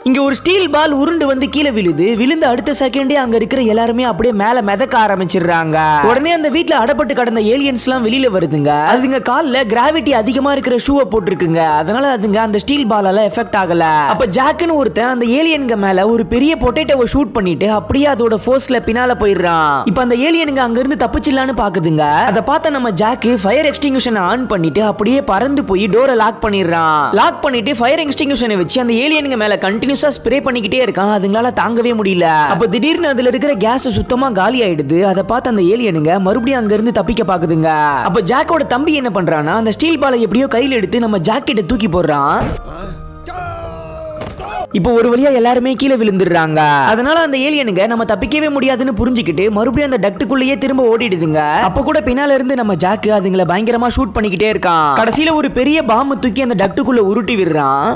இங்க ஒரு ஸ்டீல் பால் உருண்டு வந்து கீழே விழுது. விழுந்து அடுத்த செகண்டே அங்க இருக்கிற எல்லாருமே அப்படியே மேல மிதக்க ஆரம்பிச்சிடுறாங்க. உடனே அந்த வீட்ல அடப்பட்டு கடந்த ஏலியன்ஸ் எல்லாம் வெளியில வருதுங்க. அதுங்க கால்ல கிராவிட்டி அதிகமா இருக்கிற ஷூவை போட்டுருக்குங்க. அதனால அதுங்க அந்த ஸ்டீல் பாலால எஃபெக்ட் ஆகல. அப்ப ஜாக்குன்னு ஒருத்தன் அந்த ஏலியனுங்க மேல ஒரு பெரிய பொட்டேட்டோவை ஷூட் பண்ணிட்டு அப்படியே அதோட ஃபோர்ஸ்ல பின்னால போயிடுறான். இப்ப அந்த ஏலியனுங்க அங்க இருந்து தப்பிச்சிடலான்னு பாக்குதுங்க. அதை பார்த்த நம்ம ஜாக்கு ஃபயர் எக்ஸ்டிங்யூஷனை ஆன் பண்ணிட்டு அப்படியே பறந்து போய் டோரை லாக் பண்ணிடுறான். லாக் பண்ணிட்டு ஃபயர் எக்ஸ்டிங்யூஷனை வச்சு அந்த ஏலியனுங்க மேல கண்டினியூஸா ஸ்ப்ரே பண்ணிக்கிட்டே இருக்கான். அதுங்களால தாங்கவே முடியல. அப்ப திடீர்னு அதுல இருக்கிற கேஸ் சுத்தமா காலி ஆயிடுது. அதை பார்த்து அந்த ஏலியனுங்க மறுபடியும் அங்க இருந்து தப்பிக்க பாக்குதுங்க. அப்ப ஜாக்கோட தம்பி என்ன பண்றானா அந்த ஸ்டீல் பாலை எப்படியோ கையில எடுத்து நம்ம ஜாக் கிட்ட தூக்கி போடுறான். இப்போ ஒரு வழியா எல்லாருமே கீழே விழுந்துடுறாங்க. அதனால அந்த ஏலியனுங்க நம்ம தப்பிக்கவே முடியாதுன்னு புரிஞ்சுக்கிட்டு மறுபடியும் அந்த டக்டுக்குள்ளேயே திரும்ப ஓடிடுதுங்க. அப்ப கூட பின்னால இருந்து நம்ம ஜாக்கு அதுங்களை பயங்கரமா ஷூட் பண்ணிக்கிட்டே இருக்கான். கடைசியில ஒரு பெரிய பாம்பு தூக்கி அந்த டக்டுக்குள்ள உருட்டி விடுறான்.